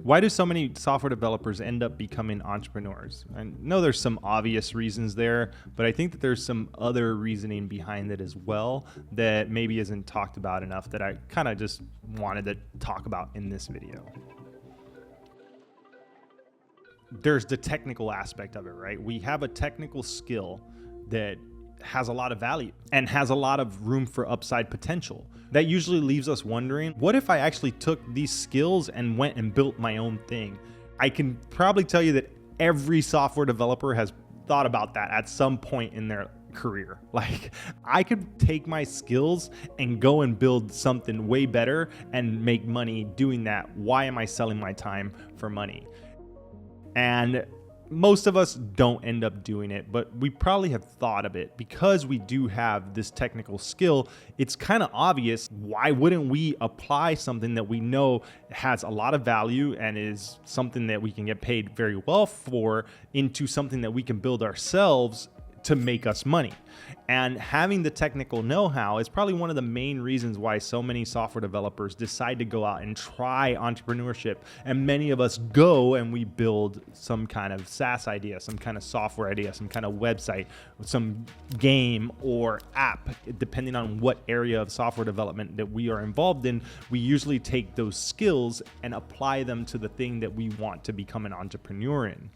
Why do so many software developers end up becoming entrepreneurs? I know there's some obvious reasons there, but I think that there's some other reasoning behind it as well that maybe isn't talked about enough that I kind of just wanted to talk about in this video. There's the technical aspect of it, right? We have a technical skill that has a lot of value and has a lot of room for upside potential. That usually leaves us wondering, what if I actually took these skills and went and built my own thing? I can probably tell you that every software developer has thought about that at some point in their career. Like, I could take my skills and go and build something way better and make money doing that. Why am I selling my time for money? And most of us don't end up doing it, but we probably have thought of it because we do have this technical skill. It's kind of obvious. Why wouldn't we apply something that we know has a lot of value and is something that we can get paid very well for into something that we can build ourselves to make us money? And having the technical know-how is probably one of the main reasons why so many software developers decide to go out and try entrepreneurship. And many of us go and we build some kind of SaaS idea, some kind of software idea, some kind of website, some game or app, depending on what area of software development that we are involved in. We usually take those skills and apply them to the thing that we want to become an entrepreneur in.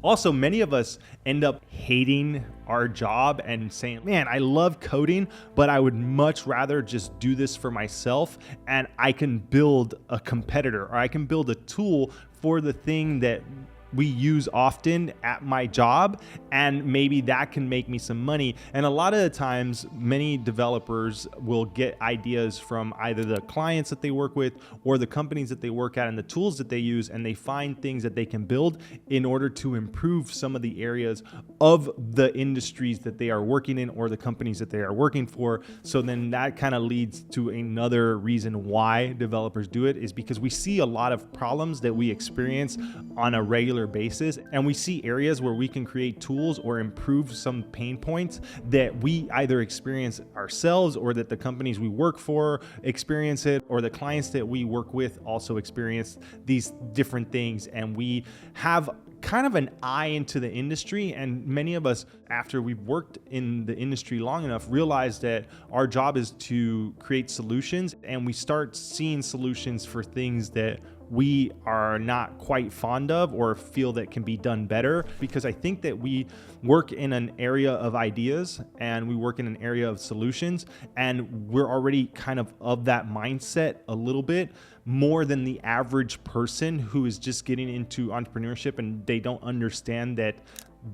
Also, many of us end up hating our job and saying, man, I love coding, but I would much rather just do this for myself and I can build a competitor or I can build a tool for the thing that we use often at my job, and maybe that can make me some money. And a lot of the times, many developers will get ideas from either the clients that they work with or the companies that they work at and the tools that they use, and they find things that they can build in order to improve some of the areas of the industries that they are working in or the companies that they are working for. So then that kind of leads to another reason why developers do it, is because we see a lot of problems that we experience on a regular basis, and we see areas where we can create tools or improve some pain points that we either experience ourselves or that the companies we work for experience it, or the clients that we work with also experience these different things. And we have kind of an eye into the industry, and many of us, after we've worked in the industry long enough, realize that our job is to create solutions, and we start seeing solutions for things that we are not quite fond of or feel that can be done better. Because I think that we work in an area of ideas and we work in an area of solutions, and we're already kind of that mindset a little bit more than the average person who is just getting into entrepreneurship and they don't understand that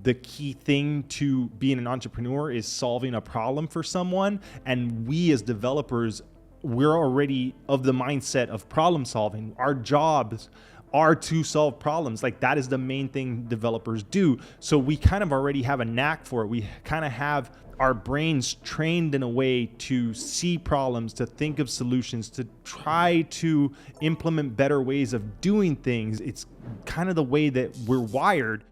the key thing to being an entrepreneur is solving a problem for someone. And we as developers, we're already of the mindset of problem solving. Our jobs are to solve problems. Like, that is the main thing developers do. So we kind of already have a knack for it. We kind of have our brains trained in a way to see problems, to think of solutions, to try to implement better ways of doing things. It's kind of the way that we're wired.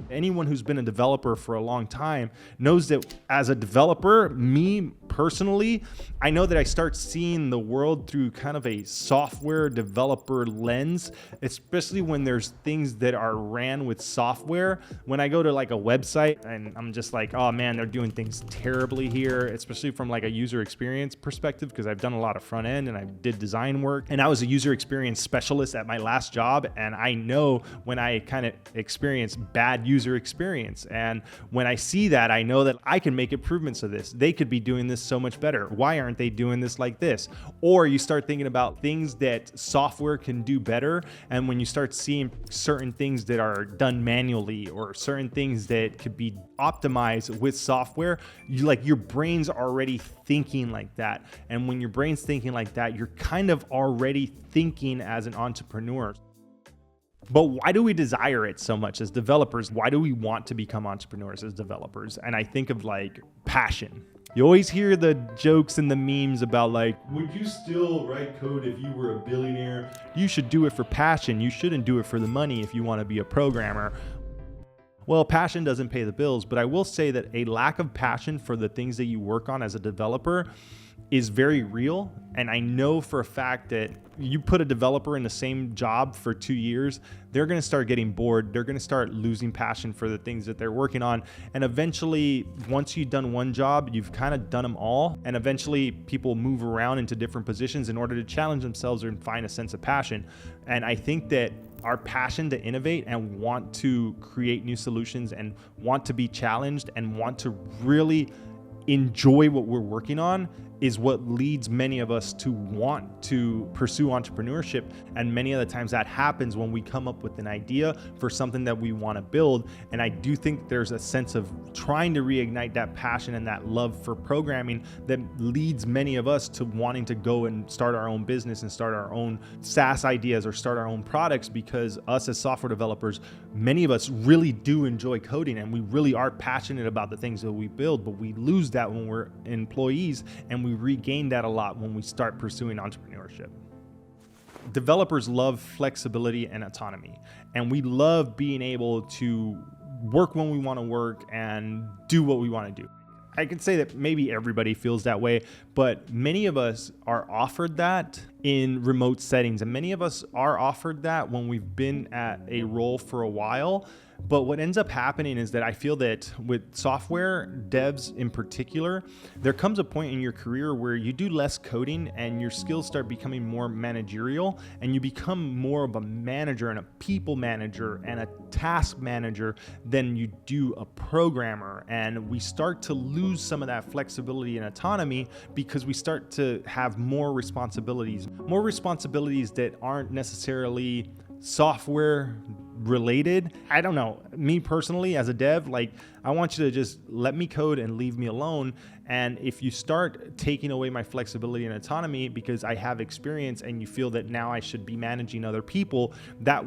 Anyone who's been a developer for a long time knows that as a developer, me personally, I know that I start seeing the world through kind of a software developer lens, especially when there's things that are ran with software. When I go to like a website and I'm just like, oh man, they're doing things terribly here, especially from like a user experience perspective, because I've done a lot of front end and I did design work, and I was a user experience specialist at my last job. And I know when I kind of experience bad user experience, and when I see that, I know that I can make improvements to this. They could be doing this so much better. Why aren't they doing this like this? Or you start thinking about things that software can do better, and when you start seeing certain things that are done manually or certain things that could be optimized with software, your brain's already thinking like that. And when your brain's thinking like that, you're kind of already thinking as an entrepreneur. But why do we desire it so much as developers? Why do we want to become entrepreneurs as developers? And I think of like passion. You always hear the jokes and the memes about like, would you still write code if you were a billionaire? You should do it for passion. You shouldn't do it for the money if you want to be a programmer. Well, passion doesn't pay the bills, but I will say that a lack of passion for the things that you work on as a developer is very real. And I know for a fact that you put a developer in the same job for 2 years, they're going to start getting bored. They're going to start losing passion for the things that they're working on. And eventually, once you've done one job, you've kind of done them all. And eventually people move around into different positions in order to challenge themselves and find a sense of passion. And I think that our passion to innovate and want to create new solutions and want to be challenged and want to really enjoy what we're working on is what leads many of us to want to pursue entrepreneurship. And many of the times that happens when we come up with an idea for something that we want to build. And I do think there's a sense of trying to reignite that passion and that love for programming that leads many of us to wanting to go and start our own business and start our own SaaS ideas or start our own products, because us as software developers, many of us really do enjoy coding and we really are passionate about the things that we build, but we lose that when we're employees, and we regain that a lot when we start pursuing entrepreneurship. Developers love flexibility and autonomy, and we love being able to work when we want to work and do what we want to do. I can say that maybe everybody feels that way, but many of us are offered that in remote settings, and many of us are offered that when we've been at a role for a while. But what ends up happening is that I feel that with software devs in particular, there comes a point in your career where you do less coding and your skills start becoming more managerial, and you become more of a manager and a people manager and a task manager than you do a programmer. And we start to lose some of that flexibility and autonomy because we start to have more responsibilities that aren't necessarily software related. I don't know. Me personally, as a dev, like, I want you to just let me code and leave me alone. And if you start taking away my flexibility and autonomy because I have experience and you feel that now I should be managing other people, that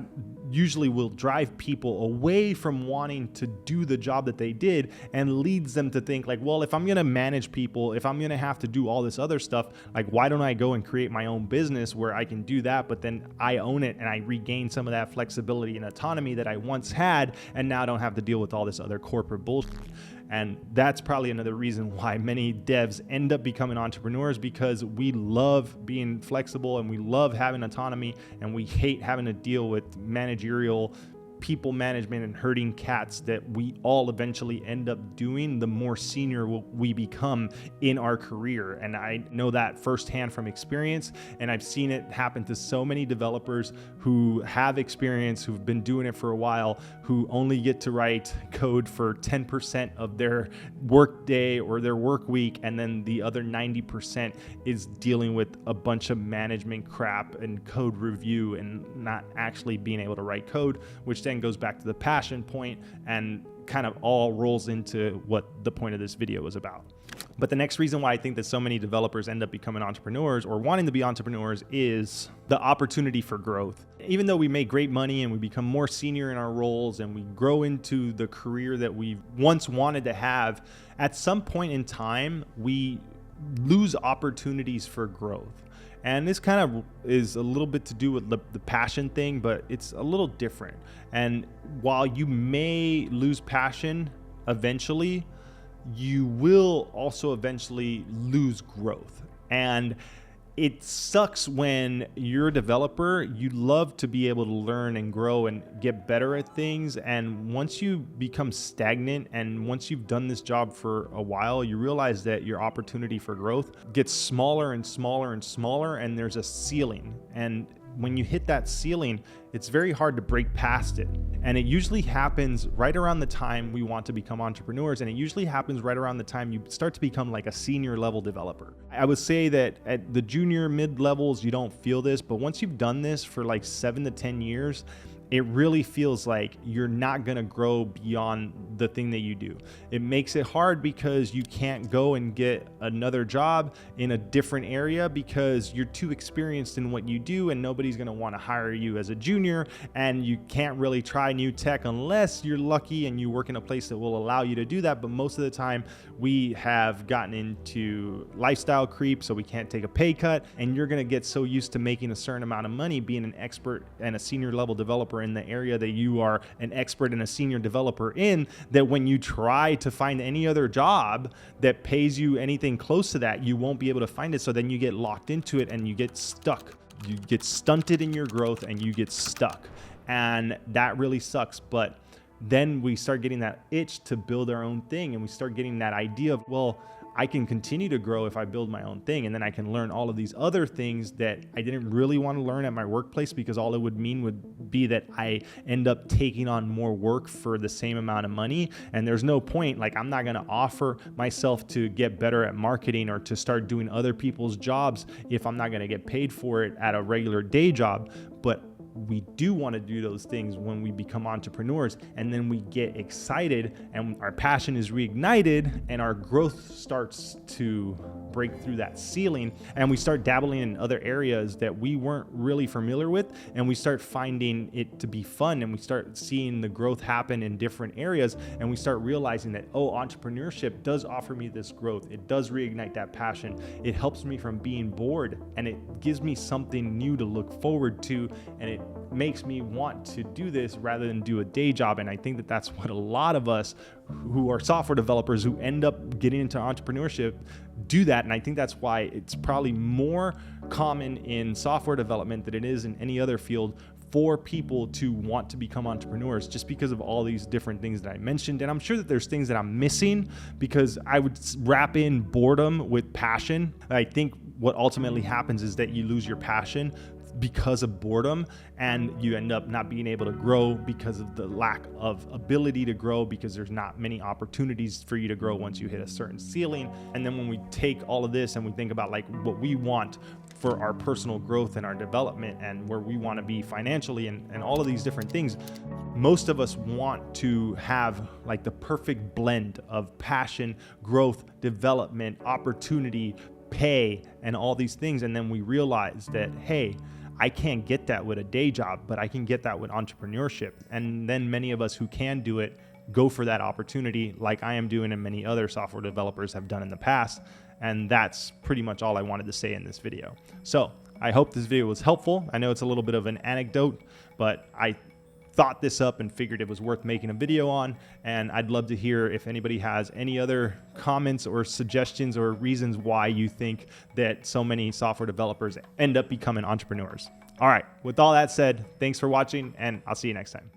usually will drive people away from wanting to do the job that they did and leads them to think like, well, if I'm going to manage people, if I'm going to have to do all this other stuff, like, why don't I go and create my own business where I can do that, but then I own it and I regain some of that flexibility and autonomy that I once had, and now I don't have to deal with all this other corporate bullshit. And that's probably another reason why many devs end up becoming entrepreneurs, because we love being flexible and we love having autonomy, and we hate having to deal with managerial people management and herding cats that we all eventually end up doing the more senior we become in our career. And I know that firsthand from experience, and I've seen it happen to so many developers who have experience, who've been doing it for a while, who only get to write code for 10% of their work day or their work week, and then the other 90% is dealing with a bunch of management crap and code review and not actually being able to write code, which then goes back to the passion point and kind of all rolls into what the point of this video was about. But the next reason why I think that so many developers end up becoming entrepreneurs or wanting to be entrepreneurs is the opportunity for growth. Even though we make great money and we become more senior in our roles and we grow into the career that we once wanted to have, at some point in time, we lose opportunities for growth. And this kind of is a little bit to do with the passion thing, but it's a little different. And while you may lose passion eventually, you will also eventually lose growth. And it sucks when you're a developer, you love to be able to learn and grow and get better at things. And once you become stagnant and once you've done this job for a while, you realize that your opportunity for growth gets smaller and smaller and smaller, and there's a ceiling. And when you hit that ceiling, it's very hard to break past it. And it usually happens right around the time we want to become entrepreneurs. And it usually happens right around the time you start to become like a senior level developer. I would say that at the junior mid levels, you don't feel this, but once you've done this for like 7 to 10 years, it really feels like you're not going to grow beyond the thing that you do. It makes it hard because you can't go and get another job in a different area because you're too experienced in what you do, and nobody's going to want to hire you as a junior, and you can't really try new tech unless you're lucky and you work in a place that will allow you to do that. But most of the time we have gotten into lifestyle creep, so we can't take a pay cut, and you're going to get so used to making a certain amount of money being an expert and a senior level developer developer in the area that you are an expert and a senior developer in, that when you try to find any other job that pays you anything close to that, you won't be able to find it. So then you get locked into it and you get stuck. You get stunted in your growth and you get stuck. And that really sucks. But then we start getting that itch to build our own thing, and we start getting that idea of, well, I can continue to grow if I build my own thing, and then I can learn all of these other things that I didn't really want to learn at my workplace, because all it would mean would be that I end up taking on more work for the same amount of money. And there's no point. Like, I'm not going to offer myself to get better at marketing or to start doing other people's jobs if I'm not going to get paid for it at a regular day job. But we do want to do those things when we become entrepreneurs, and then we get excited and our passion is reignited and our growth starts to break through that ceiling, and we start dabbling in other areas that we weren't really familiar with, and we start finding it to be fun, and we start seeing the growth happen in different areas, and we start realizing that, oh, entrepreneurship does offer me this growth. It does reignite that passion. It helps me from being bored, and it gives me something new to look forward to, and it makes me want to do this rather than do a day job. And I think that that's what a lot of us who are software developers who end up getting into entrepreneurship do that. And I think that's why it's probably more common in software development than it is in any other field for people to want to become entrepreneurs, just because of all these different things that I mentioned. And I'm sure that there's things that I'm missing, because I would wrap in boredom with passion. I think what ultimately happens is that you lose your passion because of boredom, and you end up not being able to grow because of the lack of ability to grow, because there's not many opportunities for you to grow once you hit a certain ceiling. And then when we take all of this and we think about like what we want for our personal growth and our development and where we want to be financially and all of these different things, most of us want to have like the perfect blend of passion, growth, development, opportunity, pay, and all these things. And then we realize that, hey, I can't get that with a day job, but I can get that with entrepreneurship. And then many of us who can do it go for that opportunity, like I am doing and many other software developers have done in the past. And that's pretty much all I wanted to say in this video. So I hope this video was helpful. I know it's a little bit of an anecdote, but I thought this up and figured it was worth making a video on. And I'd love to hear if anybody has any other comments or suggestions or reasons why you think that so many software developers end up becoming entrepreneurs. All right, with all that said, thanks for watching, and I'll see you next time.